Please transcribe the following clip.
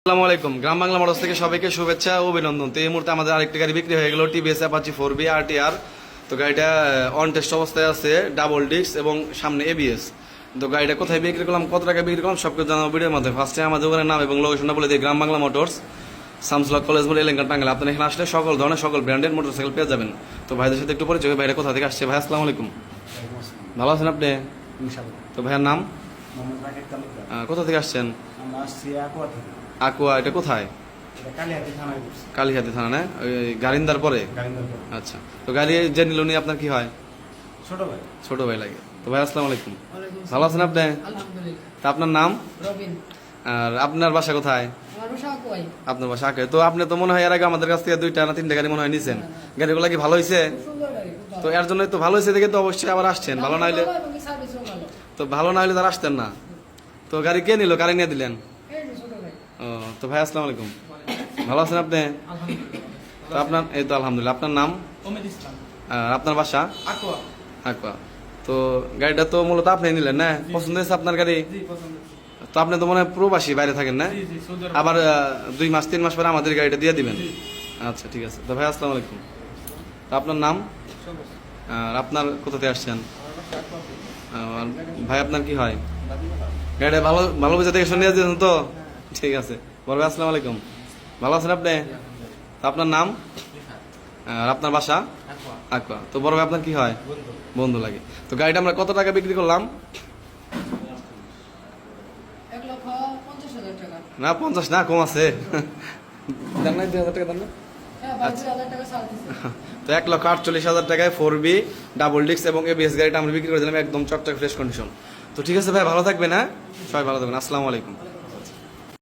আসসালামু আলাইকুম। গ্রাম বাংলা মোটরস থেকে সবাইকে শুভেচ্ছা ও অভিনন্দন। তো এই মুহূর্তে আমাদের আরেকটি গাড়ি বিক্রি হয়ে গেল, টিভিএস অ্যাপাচি 4বি আরটিআর। তো গাড়িটা অন টেস্ট অবস্থায় আছে, ডাবল ডিস্ক এবং সামনে এবিএস। তো গাড়িটা কোথায় বিক্রি করলাম, কত টাকা বিক্রি করলাম, সব কিছু জানাবো ভিডিওর মধ্যে। ফার্স্টে আমাদের দোকানের নাম এবং লোকেশনটা বলে দিই, গ্রাম বাংলা মোটরস, শামসুল কলেজ মোড়, এলেঙ্কা, টাঙ্গাইল। আপনি এখানে আসলে সকল ধরনের সকল ব্র্যান্ডের মোটরসাইকেল পেয়ে যাবেন। তো ভাইদের সাথে একটু পরিচয়, ভাইরা কোথা থেকে আসছে। ভাই আসসালামু আলাইকুম, ভালো আছেন আপনি? তো ভাইয়ের নাম? কোথা থেকে আসছেন? আকুয়া, এটা কোথায়? কালীহাতি থানা না, ওই গারিন্দার পরে? আচ্ছা। তো গাড়ি যে নিল উনি আপনার কি হয়? ছোট ভাই লাগে। তো ভাই আসসালামু আলাইকুম, ভালো আছেন আপনি? তা আপনার নাম? আর আপনার বাসা কোথায়? আপনার বাসা আকুয়ায়। তো আপনি তো মনে হয় এর আগে আমাদের কাছ থেকে 2টা না 3টা গাড়ি মনে হয় নিছেন। গাড়িগুলো কি ভালো হয়েছে? তো এর জন্য তো ভালো হয়েছে দেখে তো অবশ্যই আবার আসছেন। ভালো না হলে তো ভালো না হলে তার আসতেন না। তো গাড়ি কে নিল, গাড়ি নিয়ে দিলেন? ও, তো ভাই আসসালামু আলাইকুম, ভালো আছেন আপনি? তো আপনার এই তো আলহামদুলিল্লাহ। আপনার নাম? আর আপনার বাসা? আকুয়া। তো গাড়িটা তো মূলত আপনি নিলেন না? পছন্দ হয়েছে আপনার গাড়ি? তো আপনি তো মনে হয় প্রবাসী, বাইরে থাকেন না? আবার 2 মাস 3 মাস পরে আমাদের গাড়িটা দিয়ে দিবেন। আচ্ছা ঠিক আছে। তো ভাই আসসালামু আলাইকুম। তো আপনার নাম? আর আপনার কোথা থেকে আসছেন? আর ভাই আপনার কি হয়? গাড়িটা ভালো ভালো বুঝে থেকে শুনে দিয়েছেন তো? ঠিক আছে। বড় ভাই আসসালামু আলাইকুম, ভালো আছেন আপনি? আপনার নাম? আর আপনার বাসা? আকুয়া। তো বড় ভাই আপনার কি হয়? বন্ধু লাগে। তো গাড়িটা আমরা কত টাকা বিক্রি করলাম? না 50 না, কম আছে। দেন না, 2,000 টাকা দেন না। তো 1,48,000 টাকায় 4বি ডাবল ডিস্ক এবং এবিএস গাড়িটা আমরা বিক্রি করে দিলাম, একদম চকচক ফ্রেশ কন্ডিশন। তো ঠিক আছে ভাই, ভালো থাকবেন। হ্যাঁ, সবাই ভালো থাকবেন। আসসালামু আলাইকুম।